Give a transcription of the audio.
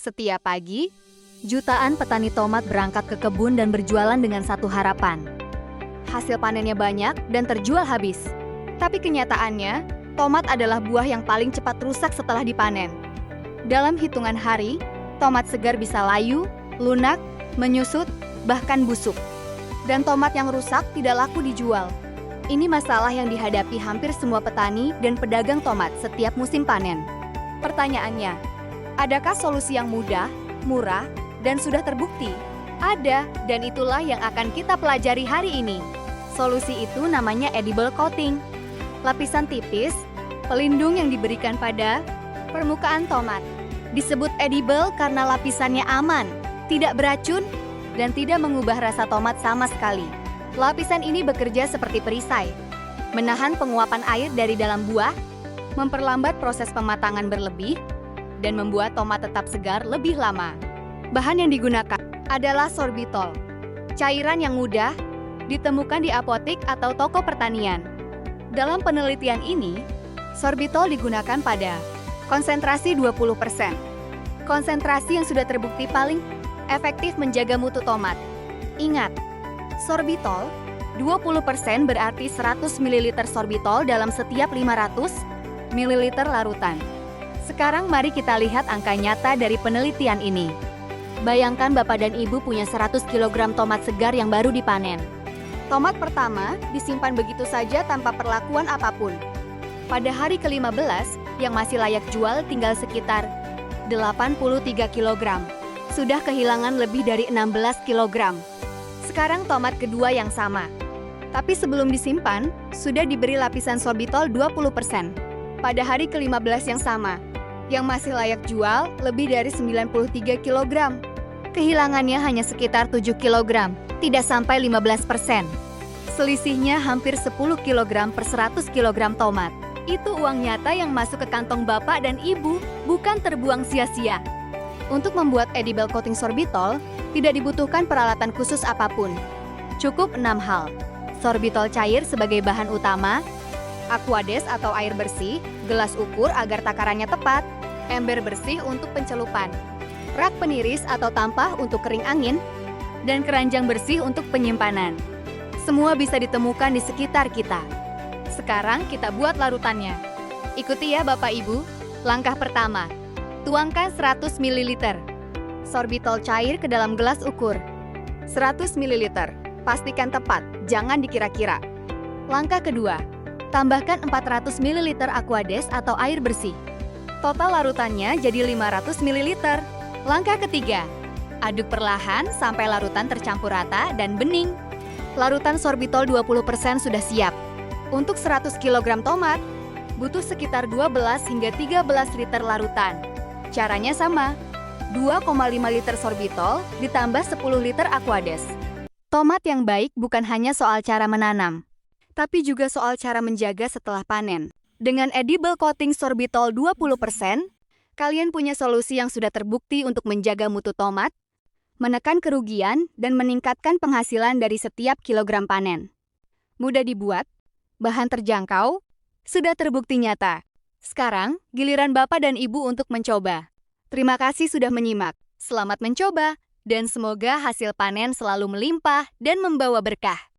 Setiap pagi, jutaan petani tomat berangkat ke kebun dan berjualan dengan satu harapan. Hasil panennya banyak dan terjual habis. Tapi kenyataannya, tomat adalah buah yang paling cepat rusak setelah dipanen. Dalam hitungan hari, tomat segar bisa layu, lunak, menyusut, bahkan busuk. Dan tomat yang rusak tidak laku dijual. Ini masalah yang dihadapi hampir semua petani dan pedagang tomat setiap musim panen. Pertanyaannya, adakah solusi yang mudah, murah, dan sudah terbukti? Ada, dan itulah yang akan kita pelajari hari ini. Solusi itu namanya edible coating. Lapisan tipis, pelindung yang diberikan pada permukaan tomat. Disebut edible karena lapisannya aman, tidak beracun, dan tidak mengubah rasa tomat sama sekali. Lapisan ini bekerja seperti perisai, menahan penguapan air dari dalam buah, memperlambat proses pematangan berlebih, dan membuat tomat tetap segar lebih lama. Bahan yang digunakan adalah sorbitol, cairan yang mudah ditemukan di apotik atau toko pertanian. Dalam penelitian ini, sorbitol digunakan pada konsentrasi 20%. Konsentrasi yang sudah terbukti paling efektif menjaga mutu tomat. Ingat, sorbitol 20% berarti 100 ml sorbitol dalam setiap 500 ml larutan. Sekarang mari kita lihat angka nyata dari penelitian ini. Bayangkan Bapak dan Ibu punya 100 kg tomat segar yang baru dipanen. Tomat pertama disimpan begitu saja tanpa perlakuan apapun. Pada hari ke-15, yang masih layak jual tinggal sekitar 83 kg. Sudah kehilangan lebih dari 16 kg. Sekarang tomat kedua yang sama. Tapi sebelum disimpan, sudah diberi lapisan sorbitol 20%. Pada hari ke-15 yang sama, yang masih layak jual lebih dari 93 kg. Kehilangannya hanya sekitar 7 kg, tidak sampai 15%. Selisihnya hampir 10 kg per 100 kg tomat. Itu uang nyata yang masuk ke kantong Bapak dan Ibu, bukan terbuang sia-sia. Untuk membuat edible coating sorbitol, tidak dibutuhkan peralatan khusus apapun. Cukup 6 hal. Sorbitol cair sebagai bahan utama, aquades atau air bersih, gelas ukur agar takarannya tepat, ember bersih untuk pencelupan, rak peniris atau tampah untuk kering angin, dan keranjang bersih untuk penyimpanan. Semua bisa ditemukan di sekitar kita. Sekarang kita buat larutannya. Ikuti ya Bapak Ibu. Langkah pertama, tuangkan 100 ml sorbitol cair ke dalam gelas ukur. 100 ml, pastikan tepat, jangan dikira-kira. Langkah kedua, tambahkan 400 ml aquades atau air bersih. Total larutannya jadi 500 ml. Langkah ketiga, aduk perlahan sampai larutan tercampur rata dan bening. Larutan sorbitol 20% sudah siap. Untuk 100 kg tomat, butuh sekitar 12 hingga 13 liter larutan. Caranya sama, 2,5 liter sorbitol ditambah 10 liter aquades. Tomat yang baik bukan hanya soal cara menanam, tapi juga soal cara menjaga setelah panen. Dengan edible coating sorbitol 20%, kalian punya solusi yang sudah terbukti untuk menjaga mutu tomat, menekan kerugian, dan meningkatkan penghasilan dari setiap kilogram panen. Mudah dibuat, bahan terjangkau, sudah terbukti nyata. Sekarang, giliran Bapak dan Ibu untuk mencoba. Terima kasih sudah menyimak. Selamat mencoba, dan semoga hasil panen selalu melimpah dan membawa berkah.